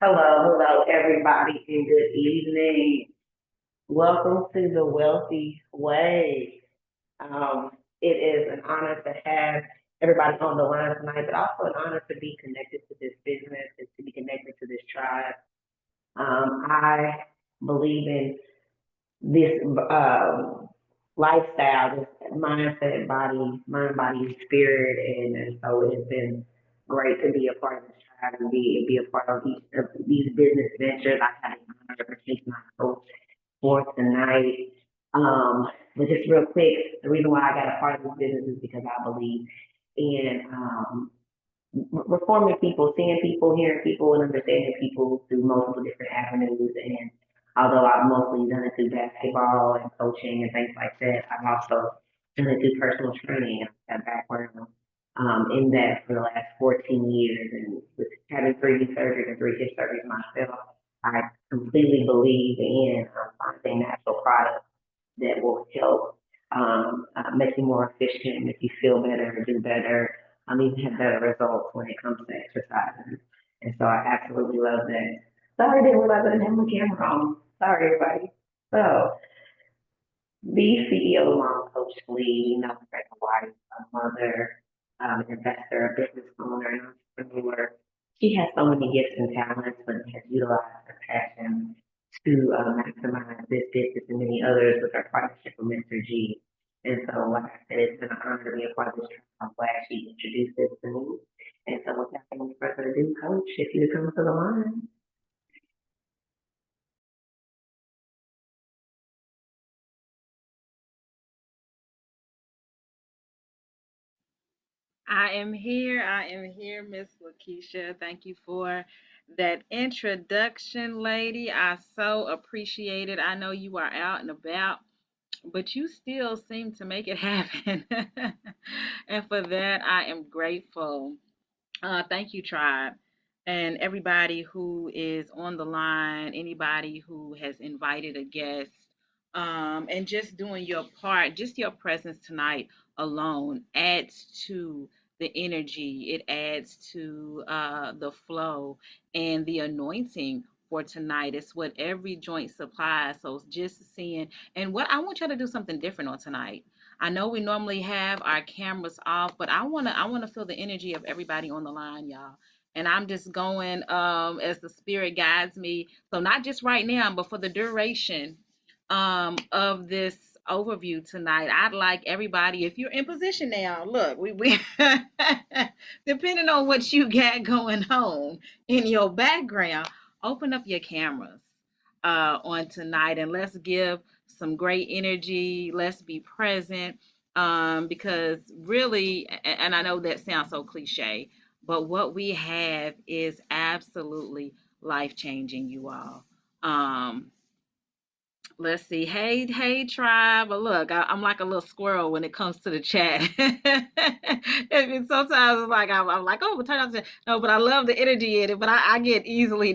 Hello, everybody, and good evening. Welcome to the Wellthy Way. Um, it is an honor to have everybody on the line tonight, but also an honor to be connected to this business and to be connected to this tribe. I believe in this lifestyle, this mindset, mind, body, and spirit, and so it has been great to be a part of this tribe and be a part of these business ventures. I had the honor to partake my coach for tonight. But just real quick, the reason why I got a part of this business is because I believe in reforming people, seeing people, hearing people, and understanding people through multiple different avenues. And although I've mostly done it through basketball and coaching and things like that, I've also done it through personal training. I've got background in that for the last 14 years. And with having 3D surgery and 3 hip surgeries myself, I completely believe in finding natural products that will help make you more efficient, make you feel better, do better, even have better results when it comes to exercising. And so I absolutely love that. Sorry, I didn't realize I didn't have my camera on. Sorry, everybody. So, the CEO of Mom Coach Lee, you know, as a wife, a mother, an investor, a business owner, an entrepreneur. She has so many gifts and talents, but has utilized her passion to maximize this business and many others with her partnership with Mr. G. And so, like I said, it's been an honor to be a part of this trip. I'm glad she introduced this to me. And so, without any further ado, Coach, if you come to the line. I am here. I am here, Miss Lakeisha. Thank you for that introduction, lady. I so appreciate it. I know you are out and about, but you still seem to make it happen. And for that, I am grateful. Thank you, Tribe. And everybody who is on the line, anybody who has invited a guest, and just doing your part, just your presence tonight alone adds to the energy, it adds to the flow and the anointing for tonight. It's what every joint supplies. So just seeing, and what I want y'all to do something different on tonight. I know we normally have our cameras off, but I wanna feel the energy of everybody on the line, y'all. And I'm just going as the spirit guides me. So not just right now, but for the duration of this overview tonight. I'd like everybody, if you're in position now, look, we depending on what you got going on in your background, open up your cameras on tonight and let's give some great energy. Let's be present because really, and I know that sounds so cliche, but what we have is absolutely life changing, you all. Um, Let's see. Hey, tribe. But look, I'm like a little squirrel when it comes to the chat. And sometimes it's like I'm like, oh, but turn on the chat. No, but I love the energy in it. But I get easily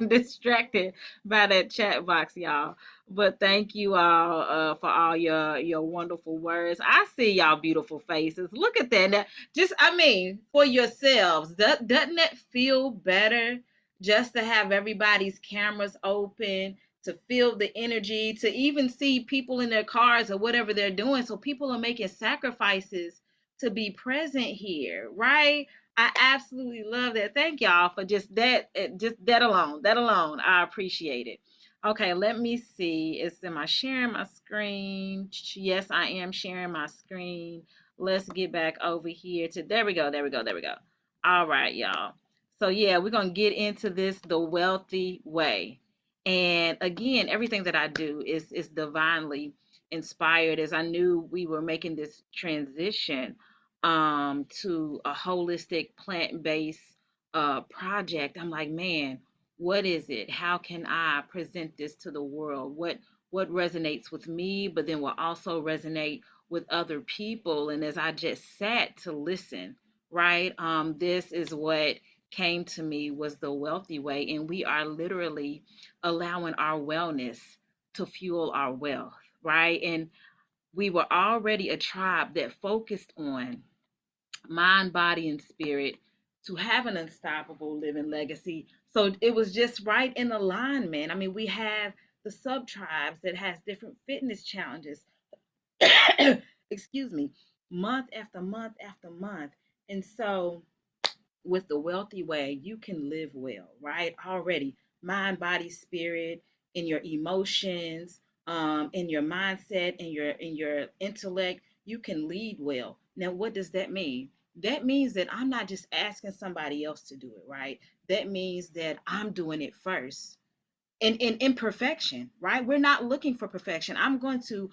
distracted by that chat box, y'all. But thank you all for all your wonderful words. I see y'all beautiful faces. Look at that. Now, just I mean, for yourselves, doesn't it feel better just to have everybody's cameras open? To feel the energy, to even see people in their cars or whatever they're doing. So people are making sacrifices to be present here, right? I absolutely love that. Thank y'all for just that alone. That alone, I appreciate it. Okay, let me see. Am I sharing my screen? Yes, I am sharing my screen. Let's get back over here to there we go, there we go, there we go. All right, y'all. So yeah, we're gonna get into this the wealthy way. And again, everything that I do is divinely inspired. As I knew we were making this transition to a holistic plant-based project, I'm like, man, what is it? How can I present this to the world? What resonates with me, but then will also resonate with other people. And as I just sat to listen, right? This is what came to me was the wealthy way, and we are literally allowing our wellness to fuel our wealth, right? And we were already a tribe that focused on mind, body, and spirit to have an unstoppable living legacy So it was just right in alignment. I mean, we have the sub tribes that has different fitness challenges. Excuse me, month after month after month. And so with the Wellthy Way, you can live well, right? Already, mind, body, spirit, in your emotions, in your mindset, in your intellect, you can lead well. Now, what does that mean? That means that I'm not just asking somebody else to do it, right? That means that I'm doing it first in imperfection, right? We're not looking for perfection. I'm going to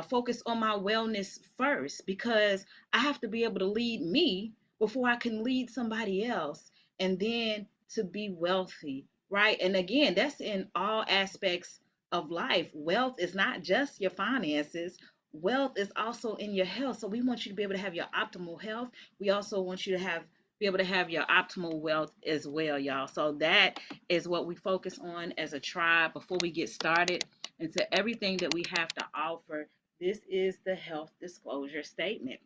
focus on my wellness first because I have to be able to lead me before I can lead somebody else, and then to be wealthy, right? And again, that's in all aspects of life. Wealth is not just your finances. Wealth is also in your health. So we want you to be able to have your optimal health. We also want you to have be able to have your optimal wealth as well, y'all. So that is what we focus on as a tribe before we get started. And to everything that we have to offer, this is the health disclosure statement.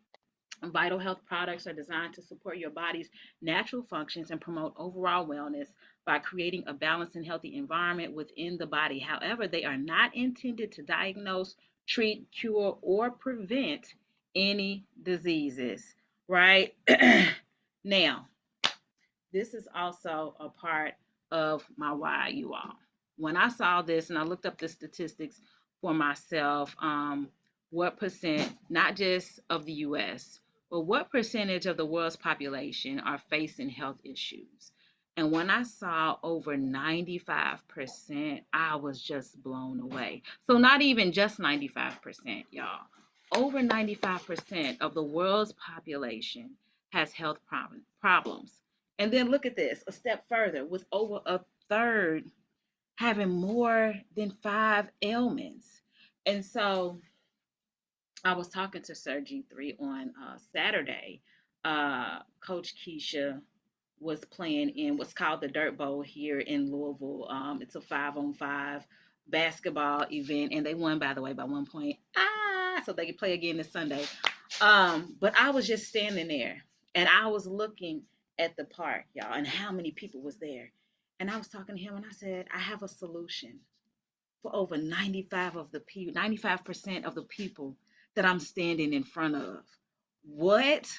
Vital health products are designed to support your body's natural functions and promote overall wellness by creating a balanced and healthy environment within the body. However, they are not intended to diagnose, treat, cure, or prevent any diseases, right? Now, this is also a part of my why, you all. When I saw this and I looked up the statistics for myself, what percent, not just of the US, but what percentage of the world's population are facing health issues? And when I saw over 95%, I was just blown away. So, not even just 95%, y'all. Over 95% of the world's population has health problems. And then look at this a step further, with over a third having more than five ailments. And so I was talking to Sir G3 on Saturday. Coach Keisha was playing in what's called the Dirt Bowl here in Louisville. It's a 5-on-5 basketball event, and they won, by the way, by 1 point. So they can play again this Sunday. But I was just standing there, and I was looking at the park, y'all, and how many people was there. And I was talking to him, and I said, I have a solution for over 95% of the people that I'm standing in front of. What?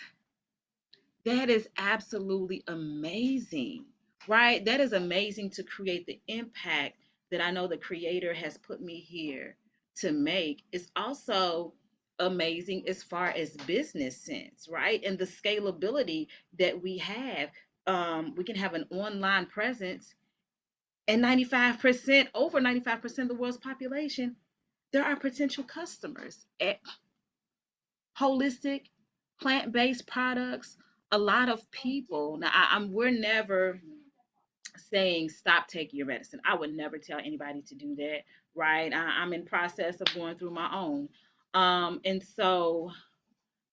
That is absolutely amazing, right? That is amazing to create the impact that I know the creator has put me here to make. It's also amazing as far as business sense, right? And the scalability that we have. We can have an online presence, and 95%, over 95% of the world's population, there are potential customers at holistic, plant-based products. A lot of people now, we're never saying stop taking your medicine. I would never tell anybody to do that, right? I'm in process of going through my own, and so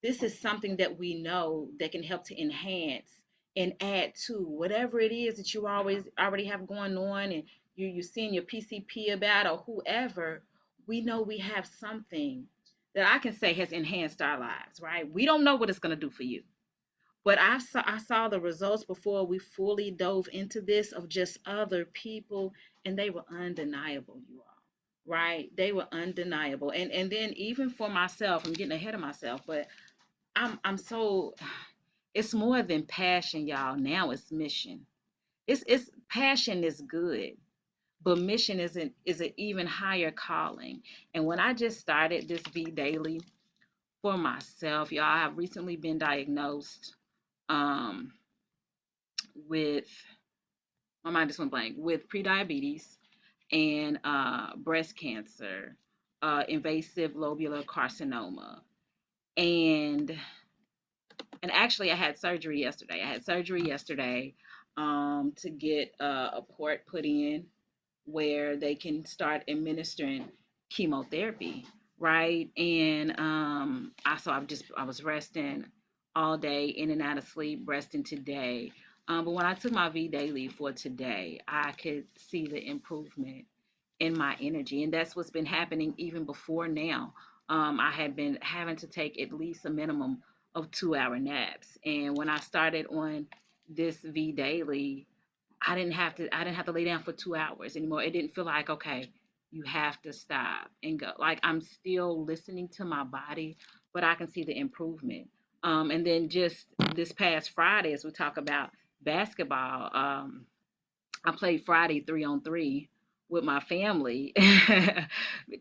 this is something that we know that can help to enhance and add to whatever it is that you always already have going on, and you're seeing your PCP about, or whoever. We know we have something that I can say has enhanced our lives, right? We don't know what it's going to do for you, but I saw the results before we fully dove into this of just other people, and they were undeniable, you all. Right? They were undeniable. And then even for myself, I'm getting ahead of myself, but I'm so it's more than passion, y'all. Now it's mission. It's passion is good, but mission is an even higher calling. And when I just started this V Daily for myself, y'all, I have recently been diagnosed um with my mind just went blank with prediabetes and breast cancer, invasive lobular carcinoma, and actually I had surgery yesterday. To get a port put in where they can start administering chemotherapy, right? And I was resting all day, in and out of sleep, resting today. But when I took my V daily for today, I could see the improvement in my energy, and that's what's been happening even before now. I had been having to take at least a minimum of 2-hour naps, and when I started on this V daily, I didn't have to lay down for 2 hours anymore. It didn't feel like, okay, you have to stop and go. Like I'm still listening to my body, but I can see the improvement. And then just this past Friday, as we talk about basketball, I played Friday 3-on-3 with my family.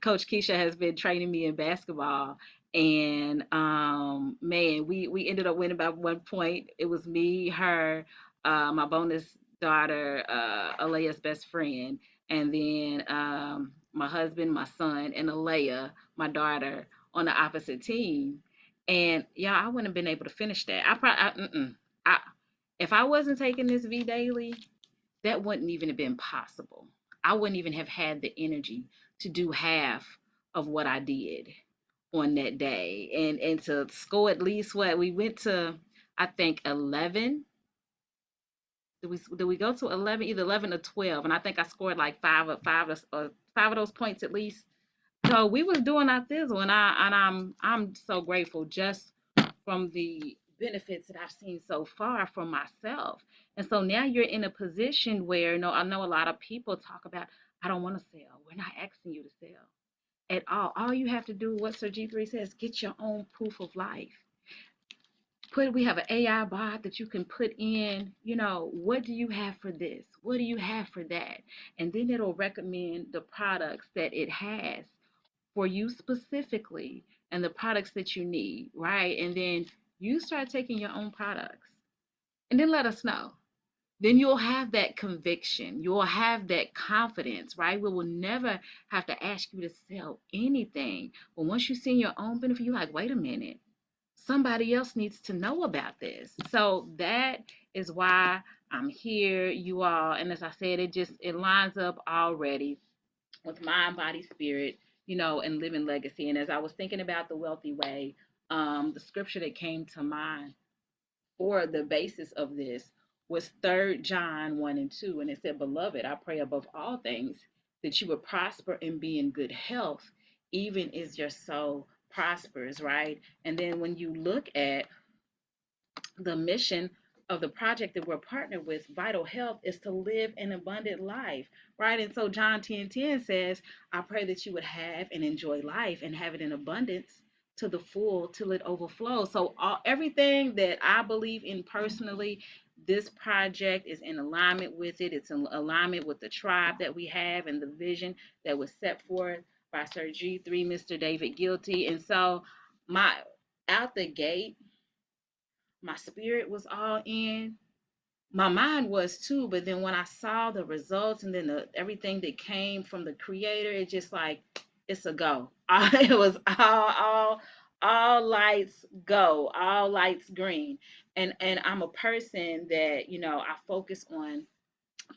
Coach Keisha has been training me in basketball, and man, we ended up winning by 1 point. It was me, her, my bonus daughter, Alea's best friend, and then my husband, my son, and Alea, my daughter, on the opposite team. And yeah, I wouldn't have been able to finish that. I if I wasn't taking this V daily, that wouldn't even have been possible. I wouldn't even have had the energy to do half of what I did on that day. And to score at least what we went to, I think 11. Did we go to 11, either 11 or 12? And I think I scored like five of those points at least. So we was doing our thizzle, and I'm so grateful just from the benefits that I've seen so far for myself. And so now you're in a position where, I know a lot of people talk about, I don't want to sell. We're not asking you to sell at all. All you have to do, what Sir G3 says, get your own proof of life. We have an AI bot that you can put in, what do you have for this? What do you have for that? And then it'll recommend the products that it has for you specifically and the products that you need, right? And then you start taking your own products and then let us know. Then you'll have that conviction. You'll have that confidence, right? We will never have to ask you to sell anything. But once you see your own benefit, you're like, wait a minute, somebody else needs to know about this. So that is why I'm here, you all. And as I said, it lines up already with mind, body, spirit, and living legacy. And as I was thinking about the wealthy way, the scripture that came to mind for the basis of this was 3rd John 1 and 2. And it said, Beloved, I pray above all things that you would prosper and be in good health, even as your soul prospers, right? And then when you look at the mission of the project that we're partnered with, Vital Health, is to live an abundant life, right? And so John 10:10 says, I pray that you would have and enjoy life and have it in abundance to the full till it overflows. So everything that I believe in personally, this project is in alignment with it. It's in alignment with the tribe that we have and the vision that was set forth by Sir G3, Mr. David Guilty. And so my out the gate, my spirit was all in. My mind was too, but then when I saw the results and then everything that came from the creator, it just like it's a go. It was all lights go, all lights green. And I'm a person that, I focus on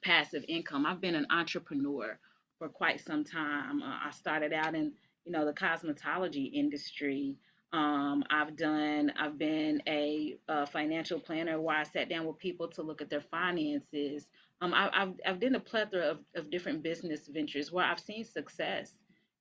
passive income. I've been an entrepreneur for quite some time. I started out in, the cosmetology industry. I've been a financial planner where I sat down with people to look at their finances. I've done a plethora of different business ventures where I've seen success,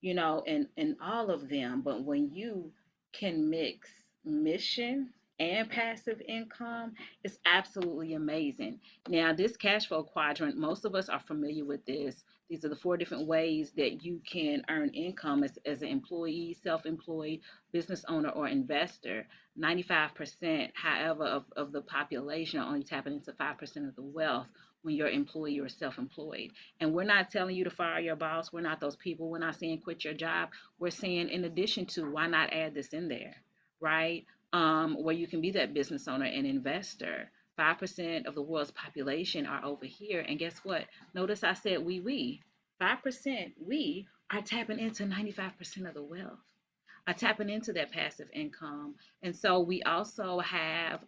in all of them. But when you can mix mission and passive income, it's absolutely amazing. Now, this cash flow quadrant, most of us are familiar with this. These are the 4 different ways that you can earn income as an employee, self employed, business owner, or investor. 95%, however, of the population are only tapping into 5% of the wealth when you're employee or self employed. And we're not telling you to fire your boss. We're not those people. We're not saying quit your job. We're saying, in addition to, why not add this in there, right? Where you can be that business owner and investor. 5% of the world's population are over here. And guess what? Notice I said we. 5%, we are tapping into 95% of the wealth, are tapping into that passive income. And so we also have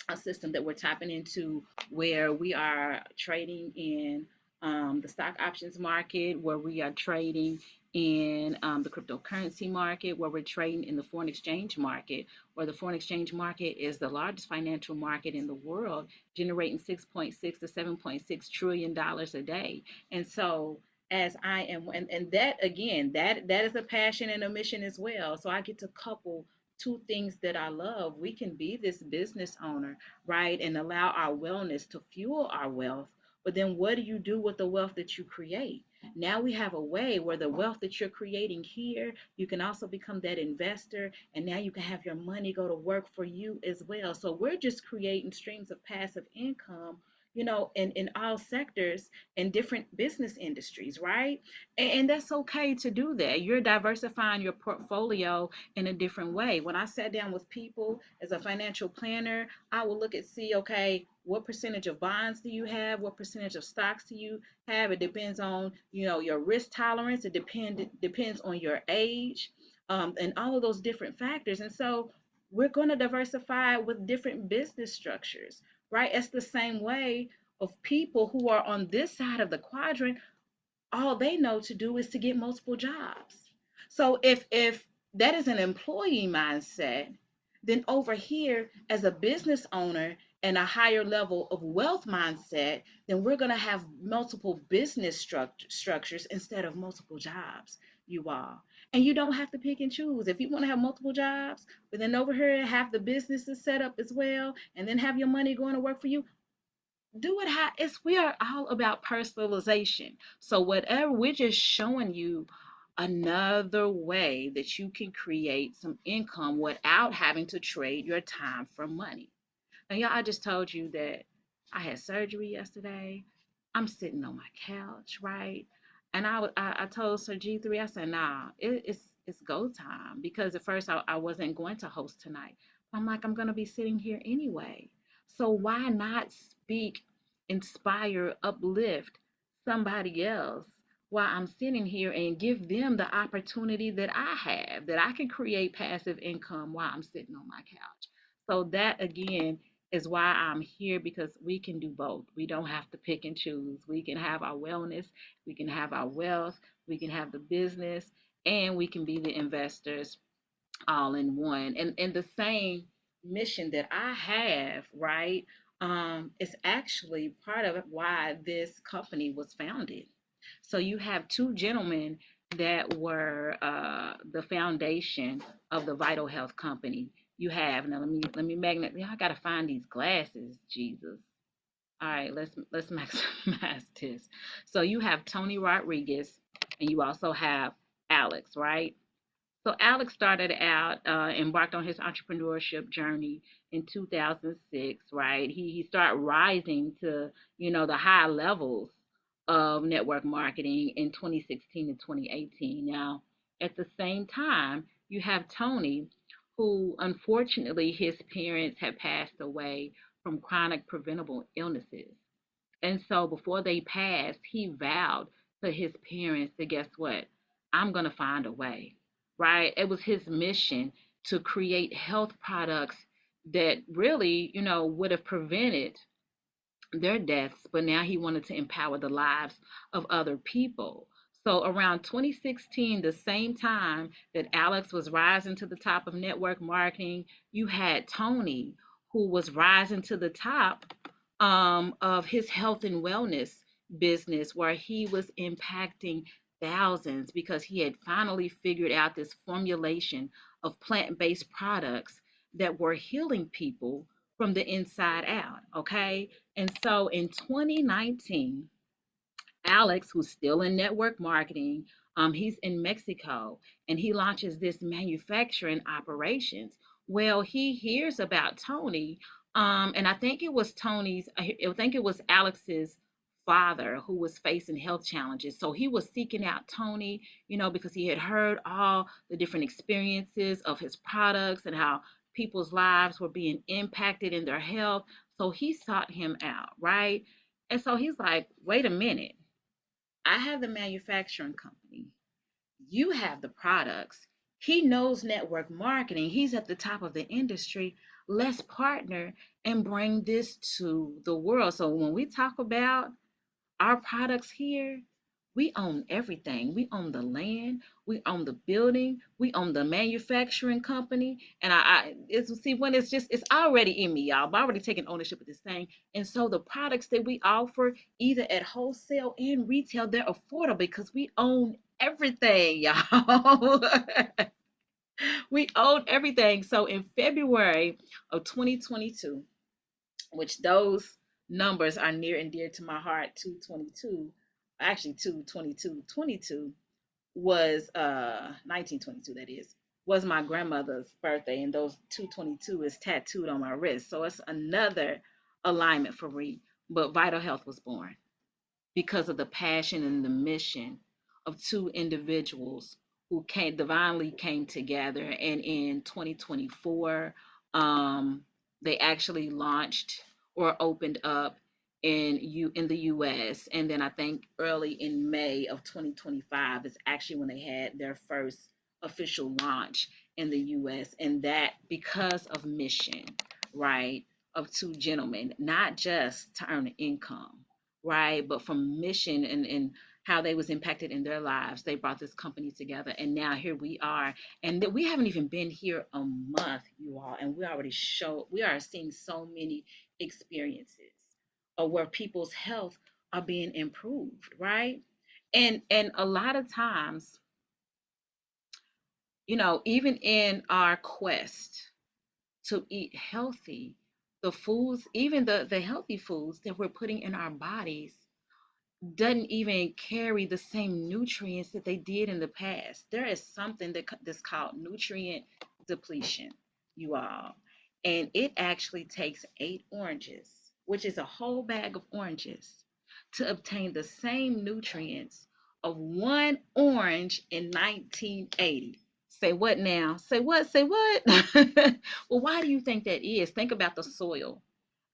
a system that we're tapping into where we are trading in the stock options market, where we are trading in the cryptocurrency market, where we're trading in the foreign exchange market, where the foreign exchange market is the largest financial market in the world, generating 6.6 to 7.6 trillion dollars a day. And so as I am, and that again, that is a passion and a mission as well. So I get to couple two things that I love. We can be this business owner, right? And allow our wellness to fuel our wealth But then what do you do with the wealth that you create? Now we have a way where the wealth that you're creating here, you can also become that investor, and now you can have your money go to work for you as well. So we're just creating streams of passive income, in all sectors and different business industries, right? And that's okay to do that. You're diversifying your portfolio in a different way. When I sat down with people as a financial planner, I will look at see, okay, what percentage of bonds do you have? What percentage of stocks do you have? It depends on, your risk tolerance. It depends on your age, and all of those different factors. And so we're going to diversify with different business structures, right? It's the same way of people who are on this side of the quadrant, all they know to do is to get multiple jobs. So if that is an employee mindset, then over here as a business owner and a higher level of wealth mindset, then we're going to have multiple business structures instead of multiple jobs, you all. And you don't have to pick and choose. If you want to have multiple jobs, but then over here have the businesses set up as well, and then have your money going to work for you, do it how it's we are all about personalization. So whatever, we're just showing you another way that you can create some income without having to trade your time for money. Now, y'all, I just told you that I had surgery yesterday. I'm sitting on my couch, right? And I told Sir G3, I said, nah, it's go time, because at first I wasn't going to host tonight. I'm like, I'm gonna be sitting here anyway. So why not speak, inspire, uplift somebody else while I'm sitting here and give them the opportunity that I have, that I can create passive income while I'm sitting on my couch. So that again is why I'm here, because we can do both. We don't have to pick and choose. We can have our wellness, we can have our wealth, we can have the business, and we can be the investors all in one. And the same mission that I have, right? Is actually part of why this company was founded. So you have two gentlemen that were the foundation of the Vital Health Company. You have, now let me magnet. I gotta find these glasses, Jesus. All right, let's maximize this. So you have Tony Rodriguez, and you also have Alex, right? So Alex started out, embarked on his entrepreneurship journey in 2006, right? He started rising to, the high levels of network marketing in 2016 and 2018. Now, at the same time, you have Tony, who unfortunately his parents had passed away from chronic preventable illnesses. And so before they passed, he vowed to his parents that, guess what? I'm going to find a way, right? It was his mission to create health products that really, would have prevented their deaths, but now he wanted to empower the lives of other people. So around 2016, the same time that Alex was rising to the top of network marketing, you had Tony, who was rising to the top of his health and wellness business, where he was impacting thousands because he had finally figured out this formulation of plant-based products that were healing people from the inside out. Okay. And so in 2019, Alex, who's still in network marketing, he's in Mexico, and he launches this manufacturing operations. Well, he hears about Tony, and I think it was Alex's father who was facing health challenges. So he was seeking out Tony, because he had heard all the different experiences of his products and how people's lives were being impacted in their health. So he sought him out, right? And so he's like, wait a minute. I have the manufacturing company. You have the products. He knows network marketing. He's at the top of the industry. Let's partner and bring this to the world. So when we talk about our products here, we own everything. We own the land, we own the building, we own the manufacturing company. And it's see when it's already in me, y'all. I've already taken ownership of this thing. And so the products that we offer, either at wholesale and retail, they're affordable because we own everything, y'all. We own everything. So in February of 2022, which those numbers are near and dear to my heart. 222, actually 222, was 1922, that is, was my grandmother's birthday, and those 222 is tattooed on my wrist. So it's another alignment for me. But Vital Health was born because of the passion and the mission of two individuals who divinely came together. And in 2024, they actually launched or opened up in the US. And then I think early in May of 2025 is actually when they had their first official launch in the US. And that because of mission, right, of two gentlemen, not just to earn income, right, but from mission and how they was impacted in their lives. They brought this company together, and now here we are. And we haven't even been here a month, you all, and we are seeing so many experiences of where people's health are being improved, right? And a lot of times, even in our quest to eat healthy, the foods, even the healthy foods that we're putting in our bodies, doesn't even carry the same nutrients that they did in the past. There is something that's called nutrient depletion, you all. And it actually takes 8 oranges, which is a whole bag of oranges, to obtain the same nutrients of one orange in 1980. Say what now? Say what? Say what? Well, why do you think that is? Think about the soil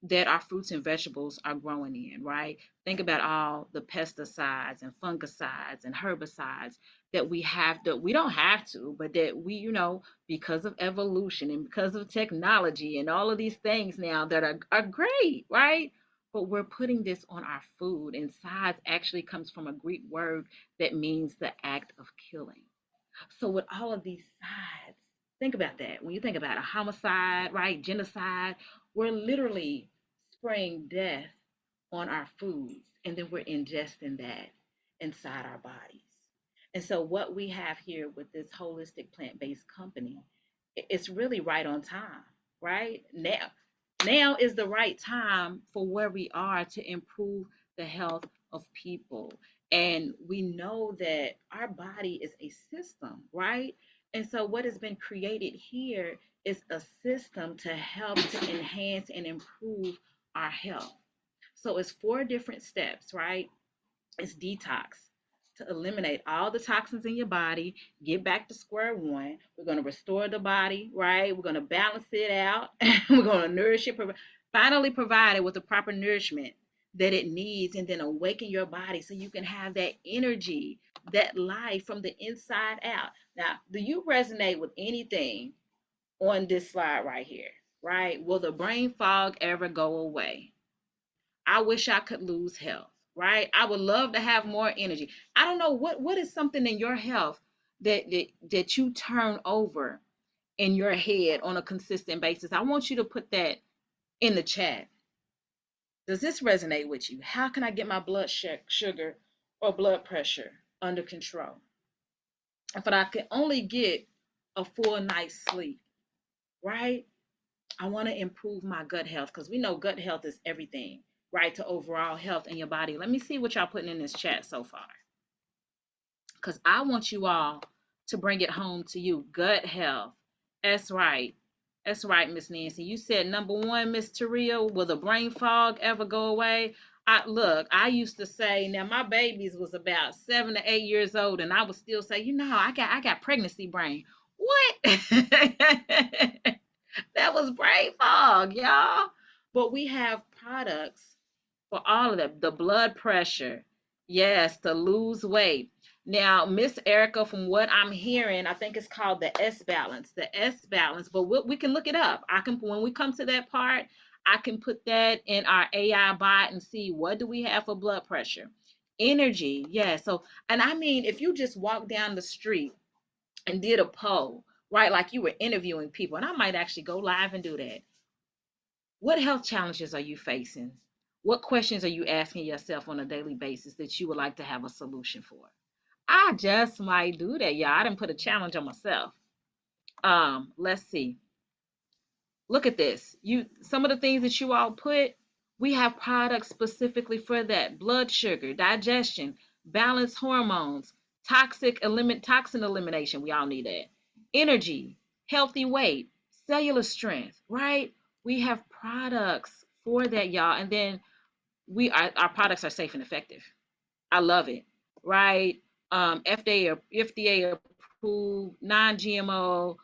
that our fruits and vegetables are growing in, right? Think about all the pesticides and fungicides and herbicides that we don't have to, but that we, because of evolution and because of technology and all of these things now that are great, right? But we're putting this on our food, and sides actually comes from a Greek word that means the act of killing. So with all of these sides, think about that. When you think about a homicide, right, genocide, we're literally spraying death on our foods, and then we're ingesting that inside our bodies. And so what we have here with this holistic plant-based company, it's really right on time, right? Now is the right time for where we are to improve the health of people. And we know that our body is a system, right? And so what has been created here is a system to help to enhance and improve our health. So it's 4 different steps, right? It's detox, to eliminate all the toxins in your body, get back to square one. We're going to restore the body, right? We're going to balance it out. We're going to nourish it, finally provide it with the proper nourishment that it needs, and then awaken your body so you can have that energy, that life from the inside out. Now, do you resonate with anything on this slide right here? Right? Will the brain fog ever go away? I wish I could lose health, right? I would love to have more energy. I don't know what is something in your health that you turn over in your head on a consistent basis. I want you to put that in the chat. Does this resonate with you? How can I get my blood sugar or blood pressure under control? If I can only get a full night's sleep, right? I want to improve my gut health, because we know gut health is everything, right, to overall health in your body. Let me see what y'all putting in this chat so far, because I want you all to bring it home to you. Gut health. That's right. That's right, Miss Nancy. You said number one, Miss Taria, will the brain fog ever go away? I used to say, now my babies was about 7 to 8 years old, and I would still say, I got pregnancy brain. What? That was brain fog, y'all. But we have products for all of them. The blood pressure, yes, to lose weight. Now, Miss Erica, from what I'm hearing, I think it's called the S balance. The S balance, but we can look it up. I can, when we come to that part, I can put that in our AI bot and see what do we have for blood pressure. Energy, yeah. So, and I mean, if you just walk down the street and did a poll, right, like you were interviewing people, and I might actually go live and do that. What health challenges are you facing? What questions are you asking yourself on a daily basis that you would like to have a solution for? I just might do that, y'all. I didn't put a challenge on myself. Let's see. Look at this. Some of the things that you all put We have products specifically for that: blood sugar, digestion, balanced hormones, toxin elimination. We all need that. Energy, healthy weight, cellular strength, right? We have products for that, y'all. And then our products are safe and effective. I love it, right? FDA approved, non-GMO.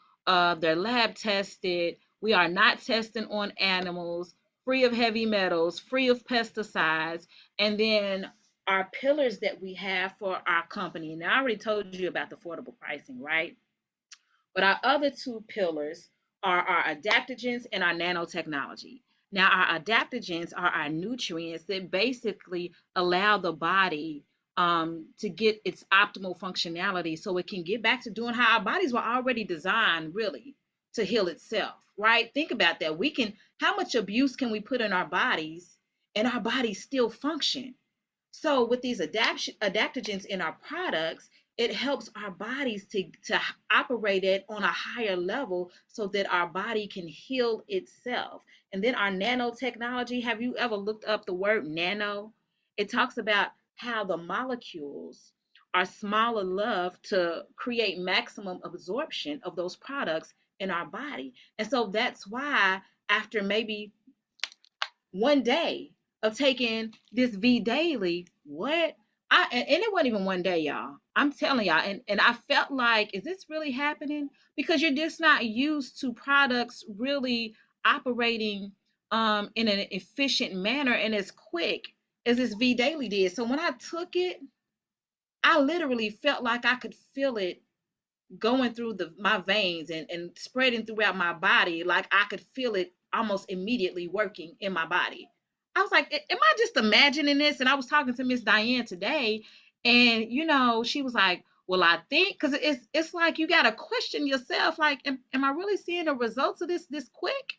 They're lab tested. We are not testing on animals. Free of heavy metals, free of pesticides, and then our pillars that we have for our company. Now, I already told you about the affordable pricing, right? But our other two pillars are our adaptogens and our nanotechnology. Now, our adaptogens are our nutrients that basically allow the body to get its optimal functionality so it can get back to doing how our bodies were already designed, really, to heal itself, right? Think about that. How much abuse can we put in our bodies and our bodies still function? So with these adaptogens in our products, it helps our bodies to operate it on a higher level so that our body can heal itself. And then our nanotechnology, have you ever looked up the word nano? It talks about how the molecules are small enough to create maximum absorption of those products in our body. And so that's why after maybe one day of taking this V daily, and it wasn't even one day, y'all. I'm telling y'all, and I felt like, is this really happening? Because you're just not used to products really operating in an efficient manner and as quick as this V daily did. So when I took it, I literally felt like I could feel it going through my veins and spreading throughout my body. Like I could feel it almost immediately working in my body. I was like, am I just imagining this? And I was talking to Miss Diane today, and she was like, well, I think, because it's like you gotta question yourself, like, am I really seeing the results of this quick?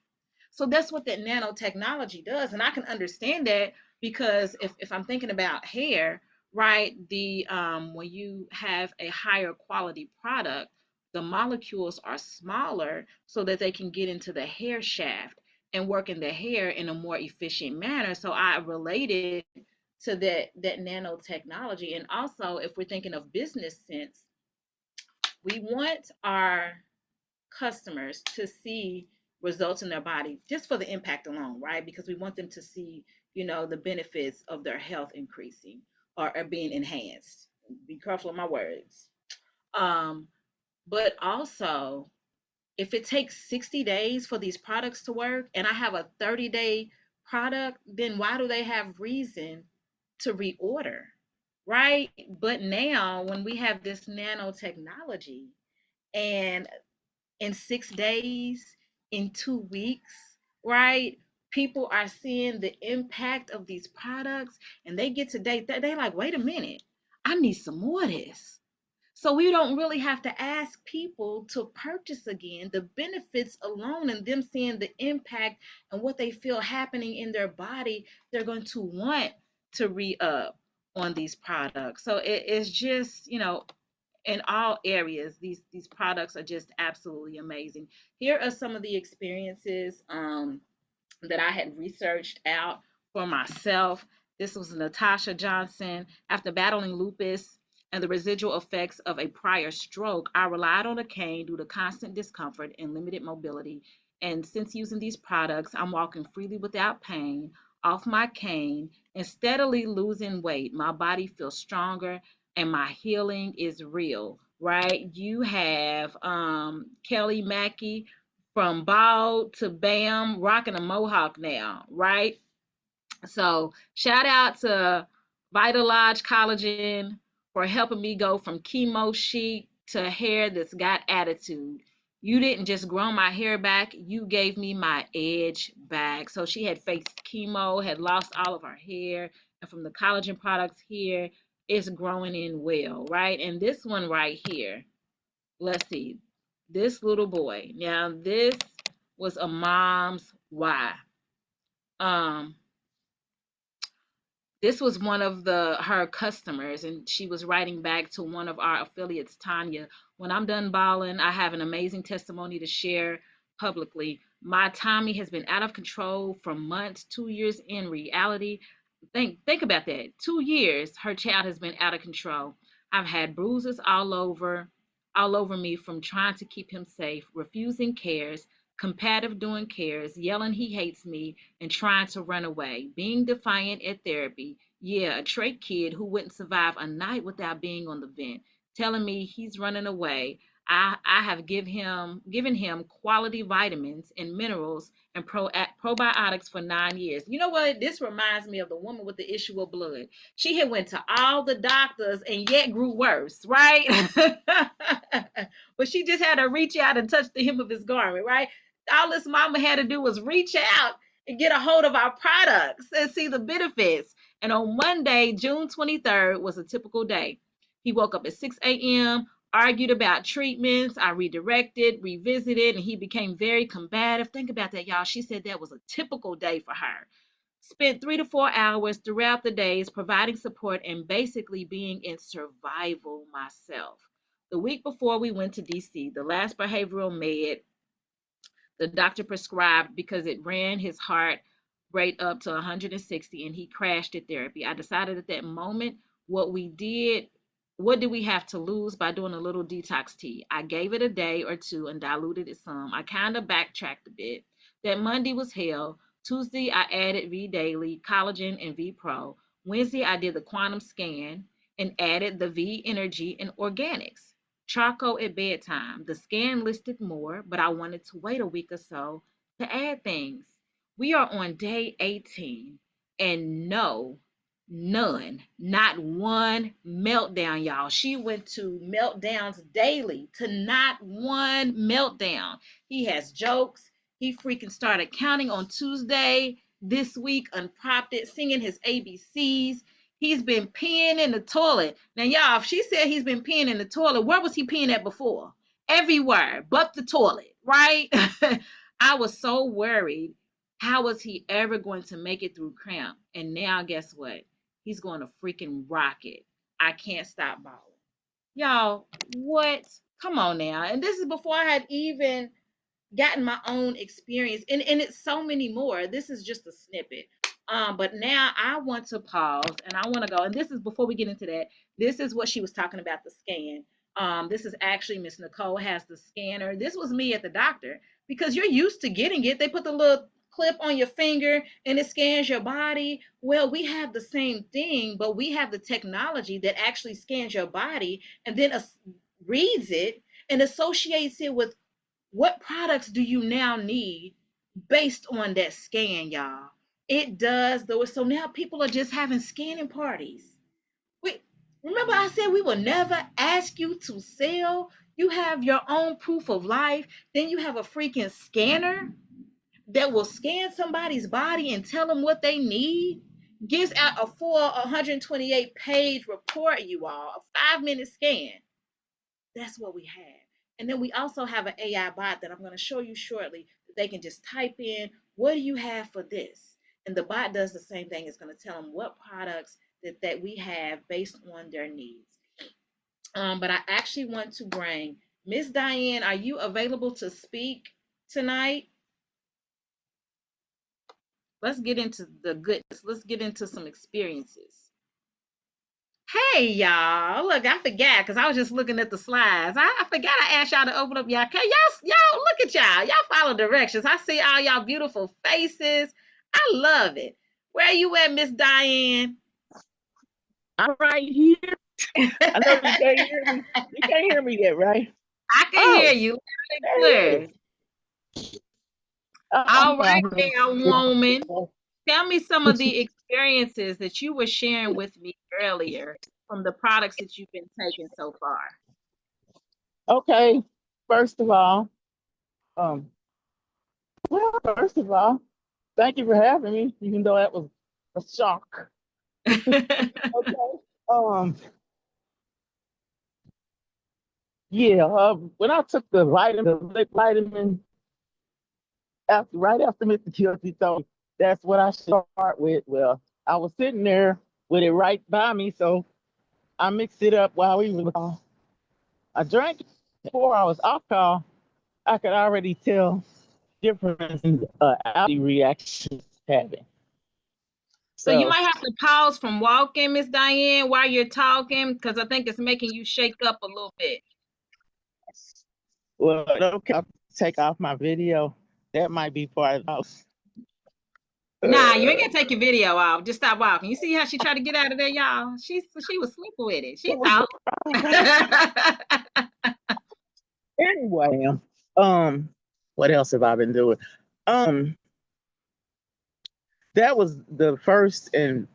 So that's what that nanotechnology does. And I can understand that because if I'm thinking about hair, right, the when you have a higher quality product, the molecules are smaller so that they can get into the hair shaft and work in the hair in a more efficient manner. So I related to that nanotechnology. And also, if we're thinking of business sense, we want our customers to see results in their body just for the impact alone, right? Because we want them to see, the benefits of their health increasing or being enhanced. Be careful of my words. Um, but also, if it takes 60 days for these products to work and I have a 30-day product, then why do they have reason to reorder? Right? But now when we have this nanotechnology and in 6 days, in 2 weeks, right? People are seeing the impact of these products and they get to date that they like, wait a minute, I need some more of this. So we don't really have to ask people to purchase again. The benefits alone and them seeing the impact and what they feel happening in their body, they're going to want to re-up on these products. So it's just, in all areas, these products are just absolutely amazing. Here are some of the experiences that I had researched out for myself. This was Natasha Johnson. After battling lupus and the residual effects of a prior stroke, I relied on a cane due to constant discomfort and limited mobility. And since using these products, I'm walking freely without pain, off my cane, and steadily losing weight. My body feels stronger and my healing is real, right? You have Kelly Mackey from bald to bam, rocking a mohawk now, right? So shout out to Vitalage Collagen for helping me go from chemo chic to hair that's got attitude. You didn't just grow my hair back, you gave me my edge back. So she had faced chemo, had lost all of her hair, and from the collagen products here, it's growing in well, right? And this one right here, let's see, this little boy. Now, this was a mom's why. Um, this was one of her customers, and she was writing back to one of our affiliates, Tanya. When I'm done balling, I have an amazing testimony to share. publicly. My Tommy has been out of control for months, 2 years in reality. Think about that. 2 years her child has been out of control. I've had bruises all over me from trying to keep him safe, refusing cares, combative doing cares, yelling he hates me, and trying to run away, being defiant at therapy. Yeah, a trait kid who wouldn't survive a night without being on the vent, telling me he's running away. I have given him quality vitamins and minerals and probiotics for 9 years. You know what? This reminds me of the woman with the issue of blood. She had went to all the doctors and yet grew worse, right? But she just had to reach out and touch the hem of his garment, right? All this mama had to do was reach out and get a hold of our products and see the benefits. And on Monday, June 23rd, was a typical day. He woke up at 6 a.m., argued about treatments. I redirected, revisited, and he became very combative. Think about that, y'all. She said that was a typical day for her. Spent 3 to 4 hours throughout the days providing support and basically being in survival myself. The week before we went to DC, the last behavioral med the doctor prescribed because it ran his heart rate up to 160 and he crashed at therapy. I decided at that moment what we did, what did we have to lose by doing a little detox tea? I gave it a day or two and diluted it some. I kind of backtracked a bit. That Monday was hell. Tuesday, I added V Daily, Collagen, and V Pro. Wednesday, I did the quantum scan and added the V Energy and Organics. Charcoal at bedtime. The scan listed more, but I wanted to wait a week or so to add things. We are on day 18, and no, none, not one meltdown, y'all. She went to meltdowns daily to not one meltdown. He has jokes. He freaking started counting on Tuesday this week, unprompted, singing his ABCs. He's been peeing in the toilet. Now, y'all, if she said he's been peeing in the toilet, where was he peeing at before? Everywhere but the toilet, right? I was so worried. How was he ever going to make it through cramp? And now, guess what? He's going to freaking rock it. I can't stop balling. Y'all, what? Come on now. And this is before I had even gotten my own experience, and it's so many more. This is just a snippet. But now I want to pause and I want to go, and this is before we get into that. This is what she was talking about, the scan. This is actually Miss Nicole has the scanner. This was me at the doctor because you're used to getting it. They put the little clip on your finger and it scans your body. Well, we have the same thing, but we have the technology that actually scans your body and then reads it and associates it with what products do you now need based on that scan, y'all? It does though. So now people are just having scanning parties. We remember I said we will never ask you to sell. You have your own proof of life. Then you have a freaking scanner that will scan somebody's body and tell them what they need. Gives out a full 128 page report, you all, a 5 minute scan. That's what we have. And then we also have an AI bot that I'm going to show you shortly that they can just type in, what do you have for this? And the bot does the same thing. It's going to tell them what products that we have based on their needs. But I actually want to bring Miss Diane. Are you available to speak tonight? Let's get into the goodness. Let's get into some experiences. Hey y'all, look, I forgot because I was just looking at the slides. I forgot I asked y'all to open up y'all. Can y'all look at y'all? Y'all follow directions. I see all y'all beautiful faces. I love it. Where you at, Miss Diane? I'm right here. I know you I can't hear me. You can't hear me yet, right? can hear Oh, you loud and there it clear. is. I'm All right, sorry. there, woman. Tell me some of the experiences that you were sharing with me earlier from the products that you've been taking so far. Okay. First of all, um, first of all, thank you for having me, even though that was a shock. Okay. Um, yeah. When I took the vitamin right after Mr. Kelsey told me that's what I should start with. Well, I was sitting there with it right by me, so I mixed it up while we were. I drank it before I was off call. I could already tell. difference in allergy reactions having. So you So, might have to pause from walking, Miss Diane, while you're talking, because I think it's making you shake up a little bit. well, okay, I'll take off my video. That might be part of the house. Nah, you ain't gonna take your video off. Just stop walking. You see how she tried to get out of there, y'all? She was sleeping with it. She thought. Anyway, what else have I been doing? Um, that was the first and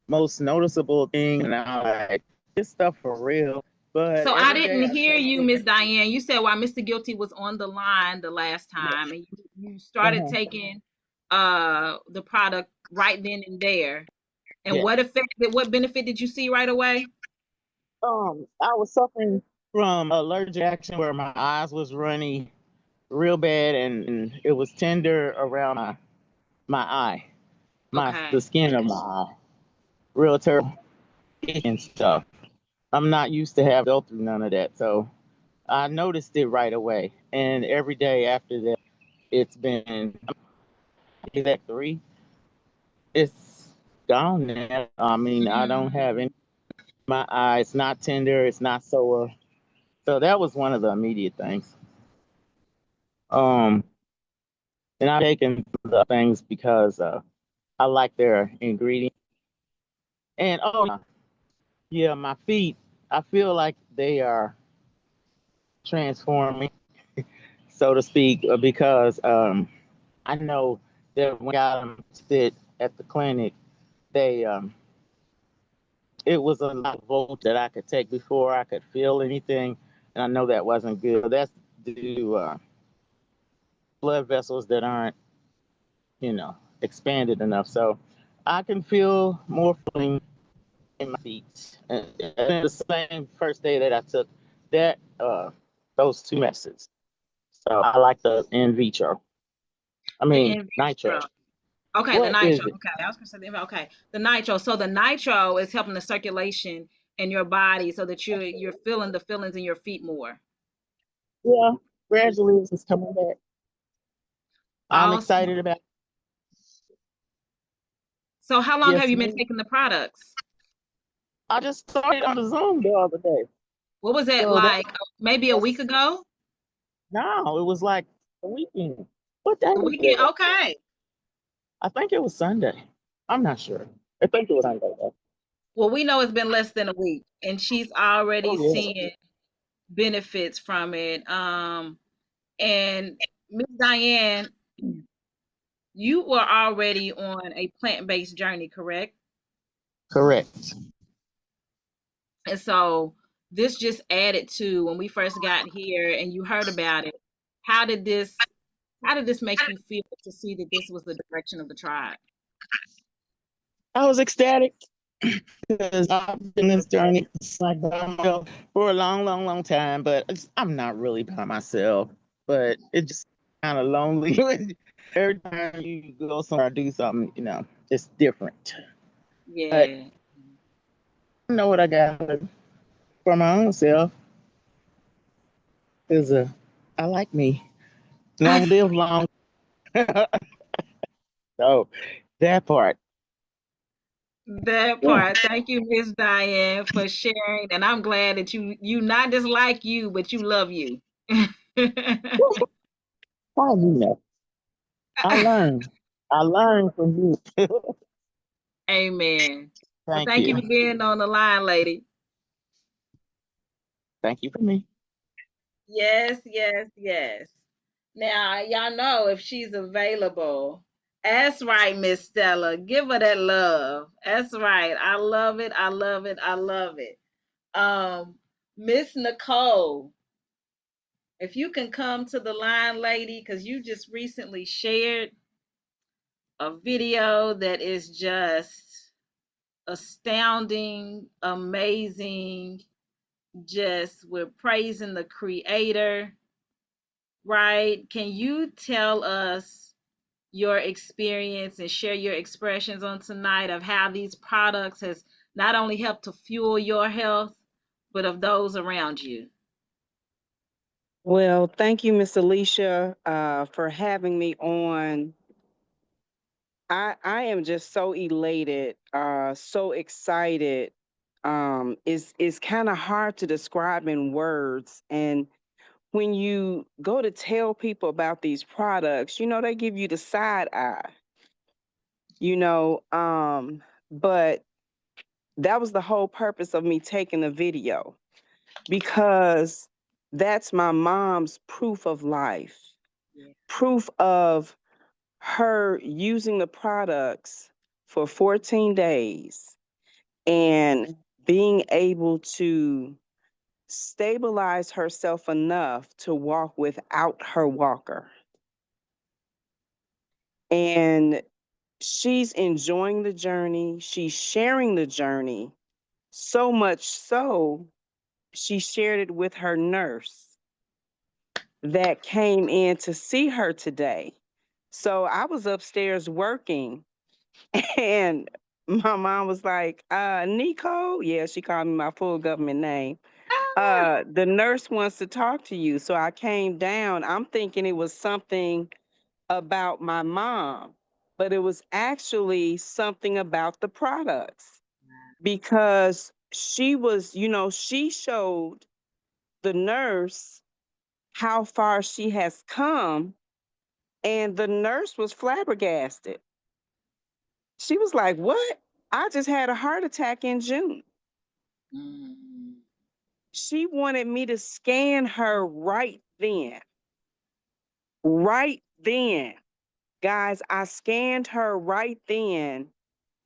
most noticeable thing, and I like this stuff for real. But So I every day didn't I hear take you, it. Miss Diane. You said while Mr. Guilty was on the line the last time, and you started Uh-huh. taking the product right then and there. And Yeah. what benefit did you see right away? I was suffering from allergic action where my eyes was runny real bad, and it was tender around my eye, the Okay. skin of my eye, real terrible and stuff. I'm not used to have go through none of that, so I noticed it right away. And every day after that, it's been is that 3. It's gone now. I mean, I don't have any. My eye, it's not tender. It's not sore. So that was one of the immediate things. Um, and I've taken the things because I like their ingredients. And oh yeah, my feet. I feel like they are transforming, so to speak, because I know that when I got them sit at the clinic, they it was a lot of voltage that I could take before I could feel anything, and I know that wasn't good. So that's due to blood vessels that aren't, expanded enough. So I can feel more feeling in my feet. And the same first day that I took that, those 2 messes. So I like the in vitro. I The mean in nitro. vitro. Okay, the What nitro. is it? Okay, I was gonna say okay, the nitro. So the nitro is helping the circulation in your body so that you're feeling the feelings in your feet more. Yeah, gradually it's coming back. I'm Awesome. excited about. So how long have Yes, you been ma'am. taking the products? I just started on the Zoom the other day. What was it So like? Maybe a week ago? no, it was like a weekend. What day The is weekend? it? Okay. I think it was Sunday. I'm not sure. I think it was Sunday though. Well, we know it's been less than a week, and she's already Oh yeah. seeing benefits from it. And Miss Diane, you were already on a plant-based journey, correct? Correct. And so this just added to when we first got here and you heard about it. How did this how did this make you feel to see that this was the direction of the tribe? I was ecstatic because I've been in this journey like by myself for a long, long, long time. But I'm not really by myself. But it's just kind of lonely. Every time you go somewhere or do something, it's different. But Yeah. I know what I got for my own self is I like me and I live long. So that part. That Yeah. part. Thank you, Miss Diane, for sharing. And I'm glad that you not just like you, but you love you. How you know? I learn. I learn from you. Amen. Well, Thank thank you you. for being on the line, lady. Thank you for me. Yes, yes, yes. Now, y'all know if she's available. That's right, Miss Stella. Give her that love. That's right. I love it. I love it. I love it. Um, Miss Nicole, if you can come to the line, lady, because you just recently shared a video that is just astounding, amazing. Just we're praising the creator, right? Can you tell us your experience and share your expressions on tonight of how these products has not only helped to fuel your health, but of those around you? Well, thank you, Miss Alicia, for having me on. I am just so elated, so excited. It's kind of hard to describe in words. And when you go to tell people about these products, they give you the side eye, you know. But that was the whole purpose of me taking the video because that's my mom's proof of life, Yeah. proof of her using the products for 14 days and being able to stabilize herself enough to walk without her walker. And she's enjoying the journey, she's sharing the journey, so much so she shared it with her nurse that came in to see her today. So I was upstairs working and my mom was like, Nico, yeah, she called me my full government name. Ah, The nurse wants to talk to you. So I came down. I'm thinking it was something about my mom, but it was actually something about the products because she showed the nurse how far she has come, and the nurse was flabbergasted. She was like, "What? I just had a heart attack in June." mm, She wanted me to scan her right then. Right then. Guys, I scanned her right then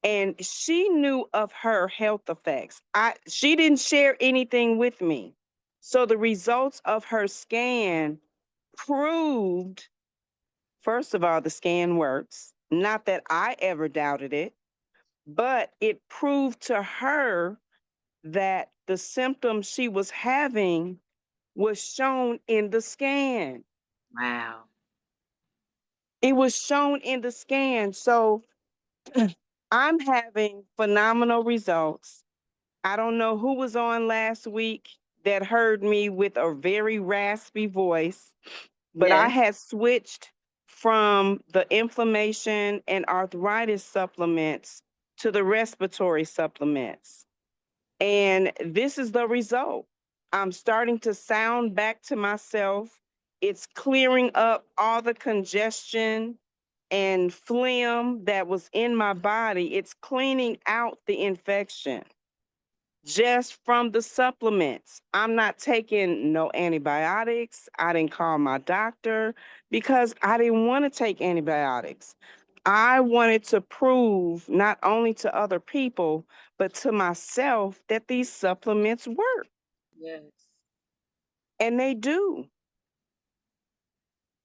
and she knew of her health effects. She didn't share anything with me. So the results of her scan proved, first of all, the scan works. Not that I ever doubted it, but it proved to her that the symptoms she was having was shown in the scan. wow. It was shown in the scan. So I'm having phenomenal results. I don't know who was on last week that heard me with a very raspy voice, but I Yes. had switched from the inflammation and arthritis supplements to the respiratory supplements. And this is the result. I'm starting to sound back to myself. It's clearing up all the congestion and phlegm that was in my body. It's cleaning out the infection just from the supplements. I'm not taking no antibiotics. I didn't call my doctor because I didn't want to take antibiotics. I wanted to prove not only to other people, but to myself that these supplements work. Yes. And they do.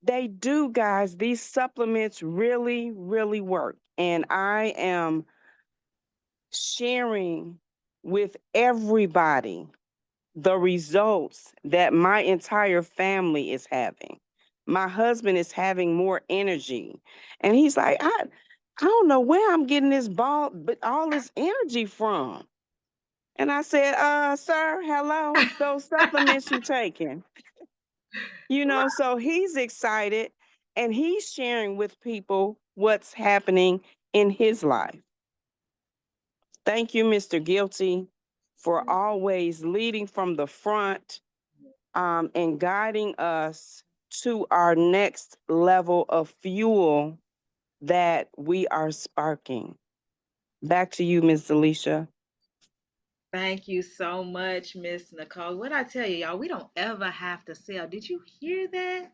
They do, guys. These supplements really, really work. And I am sharing with everybody the results that my entire family is having. My husband is having more energy. And he's like, I don't know where I'm getting this ball, but all this energy from. And I said, sir, hello, those supplements you taking. So he's excited and he's sharing with people what's happening in his life. Thank you, Mr. Guilty, for always leading from the front and guiding us to our next level of fuel that we are sparking. Back to you, Ms. Alicia. Thank you so much, Miss Nicole. What I tell you, y'all, we don't ever have to sell. Did you hear that?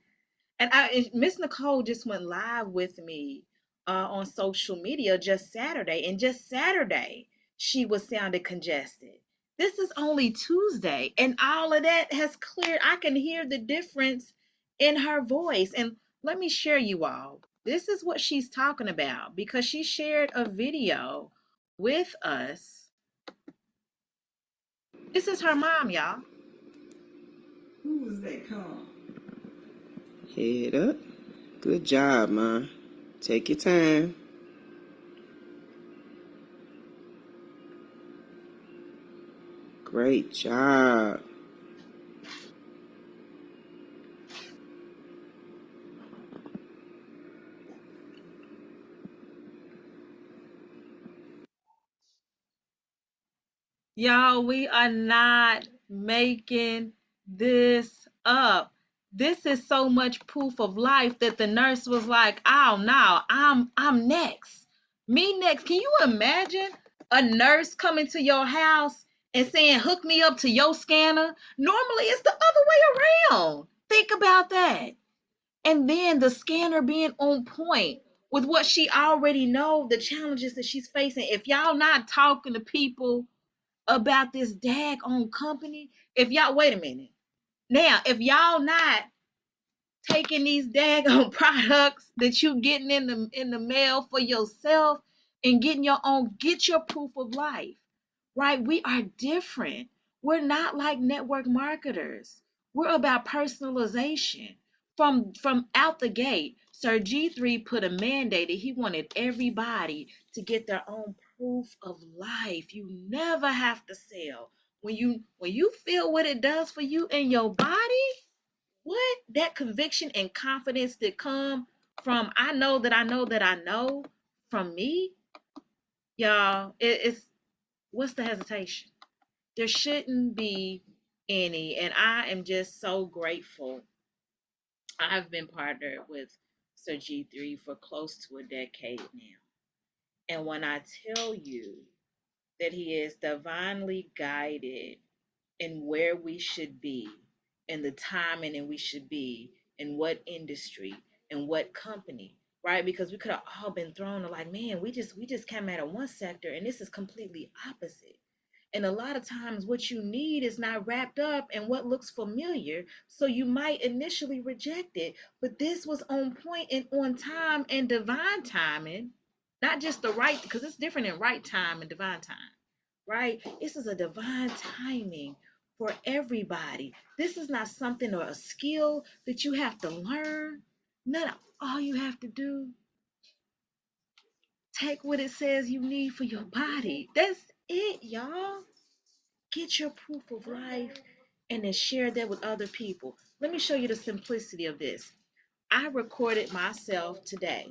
And Miss Nicole just went live with me on social media just Saturday, and just Saturday she was sounding congested. This is only Tuesday, and all of that has cleared. I can hear the difference in her voice. And let me share you all. This is what she's talking about because she shared a video with us. This is her mom, y'all. Who was that calm? Head up. Good job, ma. Take your time. Great job. Y'all, we are not making this up. This is so much proof of life that the nurse was like, "Oh no, I'm next. Me next." Can you imagine a nurse coming to your house and saying, "Hook me up to your scanner"? Normally it's the other way around. Think about that. And then the scanner being on point with what she already know, the challenges that she's facing. If y'all not talking to people about this daggone company, if y'all wait a minute. Now, if y'all not taking these daggone products that you getting in the mail for yourself and getting your own, get your proof of life, right? We are different. We're not like network marketers. We're about personalization. From out the gate, Sir G3 put a mandate that he wanted everybody to get their own proof of life. You never have to sell. When you feel what it does for you and your body, what that conviction and confidence that come from I know that I know that I know from me, y'all, it's what's the hesitation? There shouldn't be any, and I am just so grateful. I've been partnered with Sir G3 for close to a decade now, and when I tell you that he is divinely guided and where we should be and the timing and we should be in what industry and what company, right? Because we could have all been thrown like, man, we just came out of one sector and this is completely opposite. And a lot of times what you need is not wrapped up in what looks familiar, so you might initially reject it. But this was on point and on time and divine timing, not just the right, because it's different in right time and divine time, right? This is a divine timing for everybody. This is not something or a skill that you have to learn. None. All you have to do, take what it says you need for your body. That's it, y'all. Get your proof of life and then share that with other people. Let me show you the simplicity of this. I recorded myself today.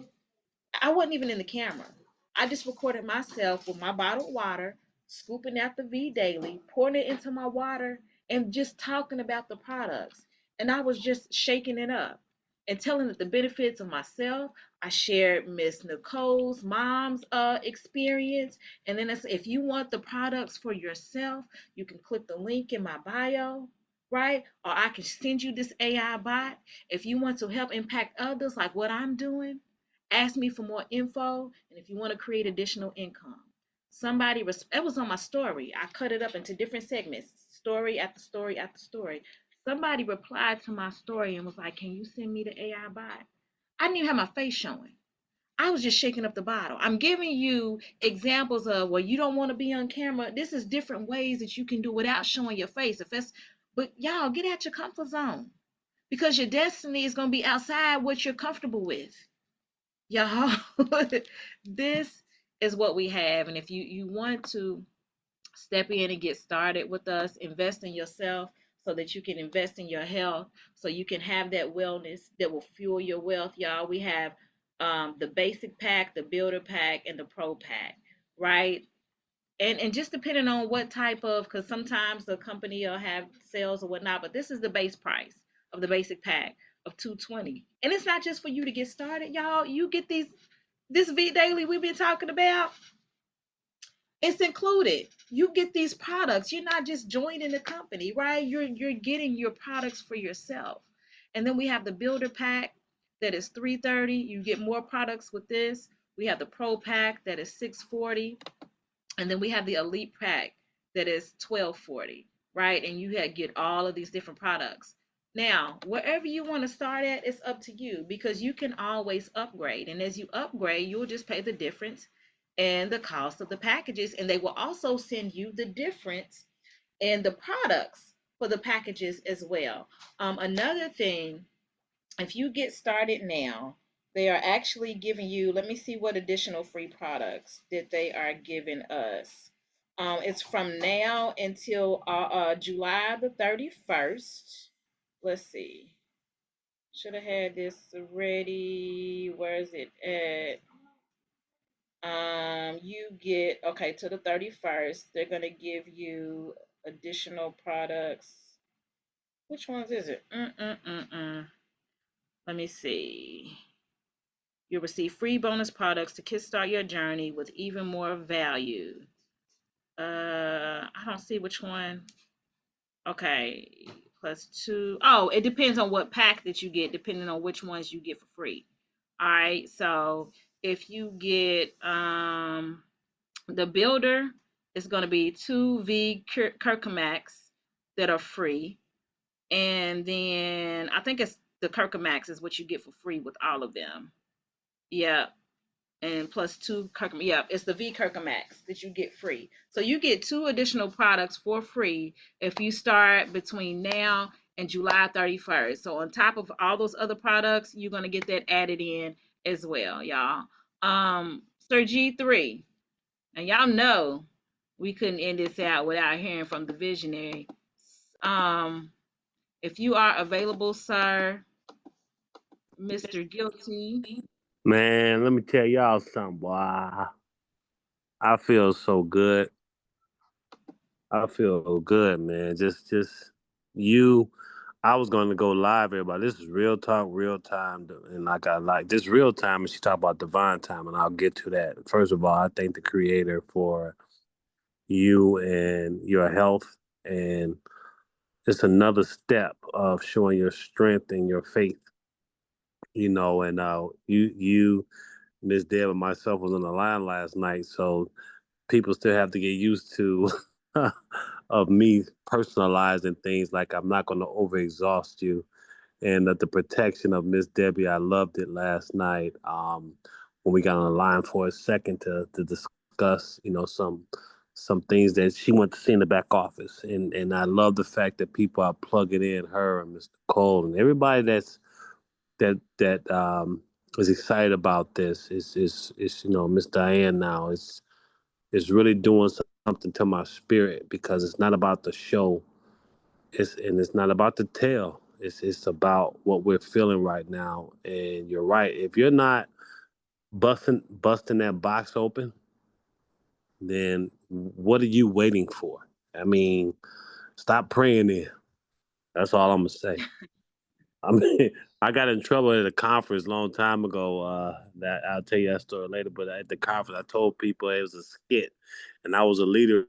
I wasn't even in the camera. I just recorded myself with my bottled water, scooping out the V Daily, pouring it into my water, and just talking about the products. And I was just shaking it up and telling it the benefits of myself. I shared Miss Nicole's mom's experience. And then if you want the products for yourself, you can click the link in my bio, right? Or I can send you this AI bot. If you want to help impact others like what I'm doing, ask me for more info, and if you want to create additional income. Somebody, it was on my story. I cut it up into different segments, story after story after story. Somebody replied to my story and was like, "Can you send me the AI bot?" I didn't even have my face showing. I was just shaking up the bottle. I'm giving you examples of where you don't want to be on camera. This is different ways that you can do without showing your face. But y'all get out your comfort zone because your destiny is going to be outside what you're comfortable with. Y'all, this is what we have. And if you want to step in and get started with us, invest in yourself so that you can invest in your health, so you can have that wellness that will fuel your wealth. Y'all, we have the basic pack, the builder pack, and the pro pack, right? And just depending on what type of, because sometimes the company will have sales or whatnot, but this is the base price of the basic pack of 220. And it's not just for you to get started, y'all. You get this V Daily we've been talking about, it's included. You get these products. You're not just joining the company, right? You're getting your products for yourself. And then we have the builder pack that is 330. You get more products with this. We have the pro pack that is 640. And then we have the elite pack that is 1240, right? And you get all of these different products. Now, wherever you want to start at, it's up to you because you can always upgrade. And as you upgrade, you'll just pay the difference in the cost of the packages. And they will also send you the difference in the products for the packages as well. Another thing, if you get started now, they are actually giving you, let me see what additional free products that they are giving us. It's from now until July the 31st. Let's see. Should have had this ready. Where is it at? You get okay to the 31st. They're gonna give you additional products. Which ones is it? Let me see. You'll receive free bonus products to kickstart your journey with even more value. I don't see which one. Okay, plus two. Oh, it depends on what pack that you get, depending on which ones you get for free. All right, so if you get the builder, it's going to be two Kirkamax that are free, and then I think it's the Kirkamax is what you get for free with all of them. Yeah, and plus two Kirkham. Yeah, it's the V Kirkhamax that you get free. So you get two additional products for free if you start between now and July 31st. So on top of all those other products, you're gonna get that added in as well, y'all. Sir G3, and y'all know we couldn't end this out without hearing from the visionary. Um, if you are available, sir, Mr. Guilty. Man, let me tell y'all something, boy. I feel so good. I feel good, man. Just you. I was going to go live, everybody. This is real talk, real time, and like I like this real time. And she talk about divine time, and I'll get to that. First of all, I thank the Creator for you and your health, and it's another step of showing your strength and your faith. And you, Miss Deb, and myself was on the line last night, so people still have to get used to of me personalizing things. Like I'm not going to overexhaust you, and that the protection of Miss Debbie. I loved it last night when we got on the line for a second to discuss, some things that she went to see in the back office, and I love the fact that people are plugging in her and Mr. Cole and everybody that is excited about this. Is Miss Diane now is really doing something to my spirit, because it's not about the show. It's not about the tale. It's about what we're feeling right now. And you're right. If you're not busting that box open, then what are you waiting for? I mean, stop praying in. That's all I'm gonna say. I mean, I got in trouble at a conference a long time ago. That I'll tell you that story later. But at the conference, I told people it was a skit, and I was a leader,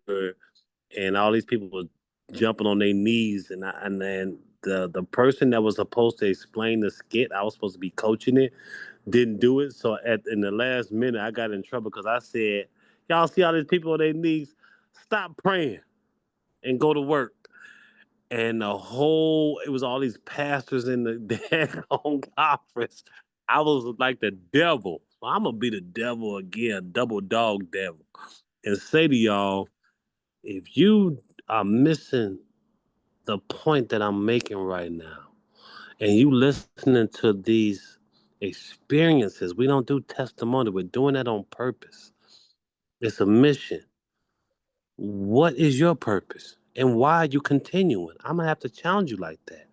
and all these people were jumping on their knees, and then the person that was supposed to explain the skit, I was supposed to be coaching it, didn't do it. So in the last minute, I got in trouble because I said, "Y'all see all these people on their knees? Stop praying and go to work." And it was all these pastors in the daggone conference. I was like the devil. I'm gonna be the devil again, double dog devil, and say to y'all, if you are missing the point that I'm making right now, and you listening to these experiences, we don't do testimony. We're doing that on purpose. It's a mission. What is your purpose? And why are you continuing? I'm gonna have to challenge you like that.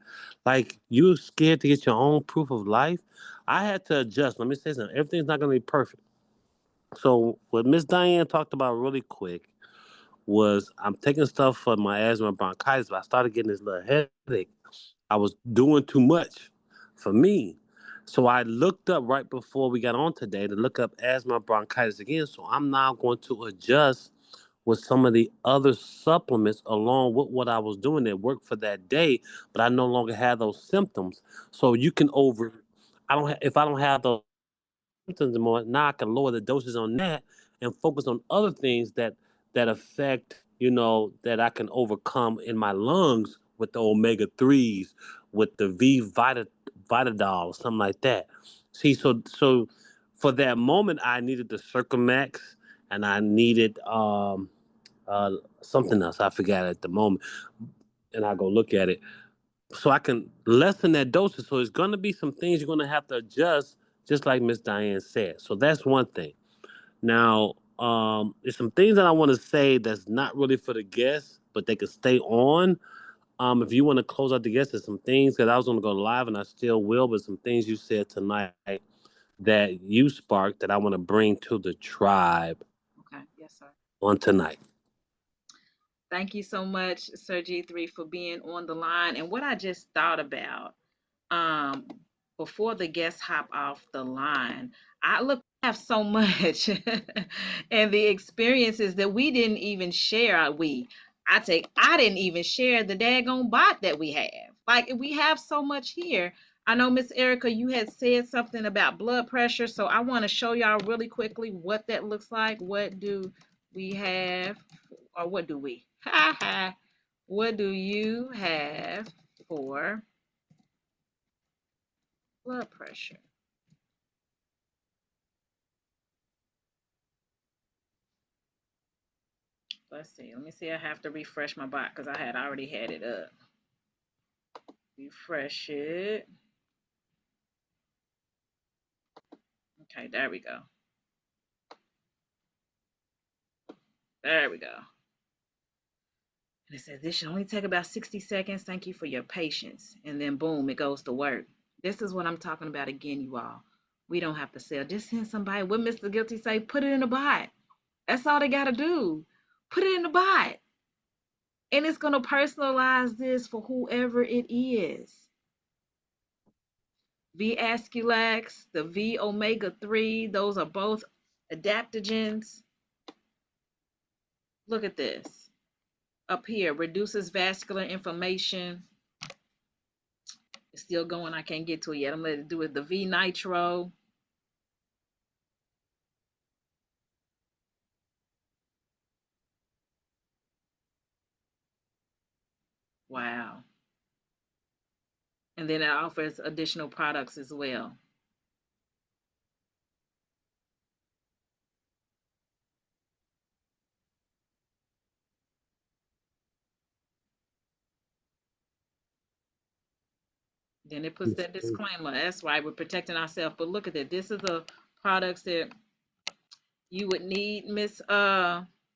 Like you scared to get your own proof of life. I had to adjust. Let me say something. Everything's not gonna be perfect. So what Miss Diane talked about really quick was I'm taking stuff for my asthma and bronchitis, but I started getting this little headache. I was doing too much for me. So I looked up right before we got on today to look up asthma bronchitis again. So I'm now going to adjust with some of the other supplements along with what I was doing that worked for that day, but I no longer have those symptoms. So you can if I don't have those symptoms anymore, now I can lower the doses on that and focus on other things that affect, that I can overcome in my lungs with the omega 3s, with the Vitadol, something like that. See, so for that moment, I needed the Circumax, and I needed uh, something else. I forgot at the moment, and I go look at it so I can lessen that dosage. So it's going to be some things you're going to have to adjust, just like Miss Diane said. So that's one thing. Now, there's some things that I want to say that's not really for the guests, but they could stay on. If you want to close out the guests, there's some things that I was going to go live, and I still will, but some things you said tonight that you sparked that I want to bring to the tribe Okay. Yes, sir. on tonight. Thank you so much, Sir G3, for being on the line. And what I just thought about, um, before the guests hop off the line, I look we have so much, and the experiences that we didn't even share. I didn't even share the daggone bot that we have. Like we have so much here. I know Miss Erica, you had said something about blood pressure, so I want to show y'all really quickly what that looks like. What do we have, or what do we? Ha ha. What do you have for blood pressure? Let's see. Let me see. I have to refresh my bot because I had already had it up. Refresh it. Okay, there we go. There we go. And it says this should only take about 60 seconds. Thank you for your patience. And then boom, it goes to work. This is what I'm talking about again, you all. We don't have to sell. Just send somebody. What Mr. Guilty say? Put it in a bot. That's all they gotta do. Put it in the bot. And it's gonna personalize this for whoever it is. V Asculax, the V omega 3, those are both adaptogens. Look at this. Up here, reduces vascular inflammation. It's still going. I can't get to it yet. I'm going to do it. The V nitro. Wow. And then it offers additional products as well. Then it puts that disclaimer. That's right. We're protecting ourselves. But look at it. This is the products that you would need, Miss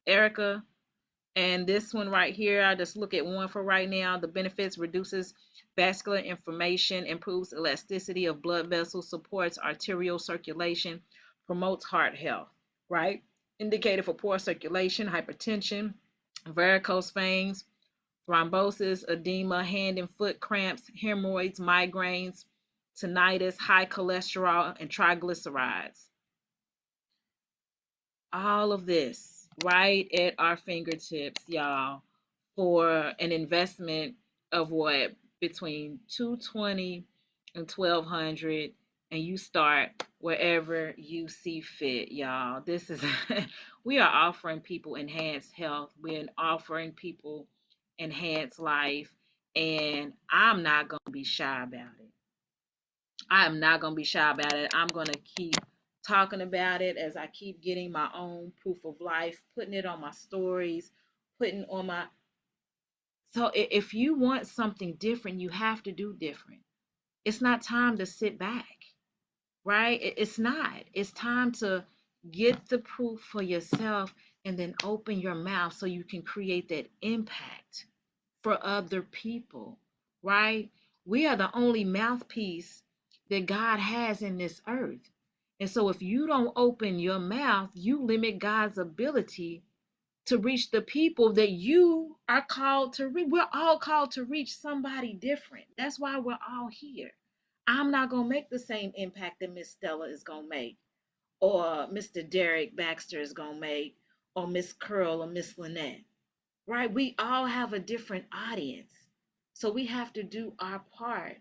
Erica. And this one right here, I just look at one for right now. The benefits: reduces vascular inflammation, improves elasticity of blood vessels, supports arterial circulation, promotes heart health, right? Indicated for poor circulation, hypertension, varicose veins, thrombosis, edema, hand and foot cramps, hemorrhoids, migraines, tinnitus, high cholesterol, and triglycerides. All of this right at our fingertips, y'all, for an investment of what, between 220 and 1200, and you start wherever you see fit, y'all. This is we are offering people enhanced health. We're offering people enhanced life, and I'm not going to be shy about it. I am not going to be shy about it. I'm going to keep talking about it as I keep getting my own proof of life, putting it on my stories, putting on my. So if you want something different, you have to do different. It's not time to sit back, right? It's not. It's time to get the proof for yourself and then open your mouth so you can create that impact for other people, right? We are the only mouthpiece that God has in this earth. And so if you don't open your mouth, you limit God's ability to reach the people that you are called to reach. We're all called to reach somebody different. That's why we're all here. I'm not going to make the same impact that Miss Stella is going to make, or Mr. Derek Baxter is going to make, or Miss Curl or Miss Lynette, right? We all have a different audience. So we have to do our part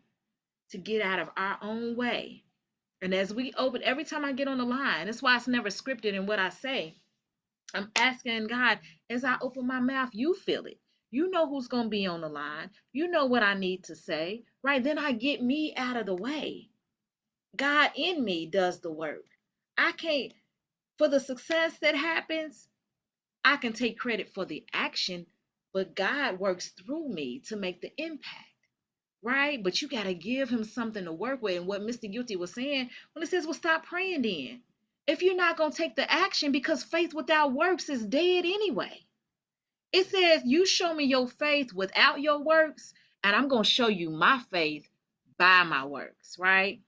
to get out of our own way. And as we open, every time I get on the line, that's why it's never scripted in what I say. I'm asking God, as I open my mouth, you feel it. You know who's going to be on the line. You know what I need to say, right? Then I get me out of the way. God in me does the work. I can't, for the success that happens, I can take credit for the action, but God works through me to make the impact, right? But you got to give him something to work with. And what Mr. Guilty was saying when it says, well, stop praying then. If you're not going to take the action, because faith without works is dead anyway. It says, you show me your faith without your works, and I'm going to show you my faith by my works, right?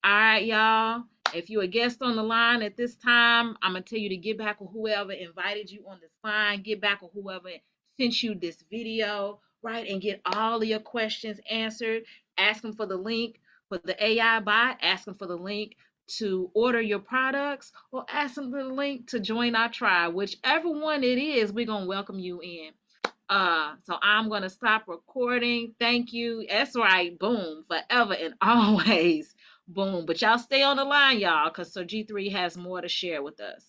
All right, y'all. If you're a guest on the line at this time, I'm going to tell you to get back with whoever invited you on this line. Get back with whoever sent you this video, right? And get all of your questions answered. Ask them for the link for the AI bot. Ask them for the link to order your products, or ask them for the link to join our tribe. Whichever one it is, we're going to welcome you in. So I'm gonna stop recording. Thank you. That's right. Boom. Forever and always. Boom. But y'all stay on the line, y'all, because Sir G3 has more to share with us.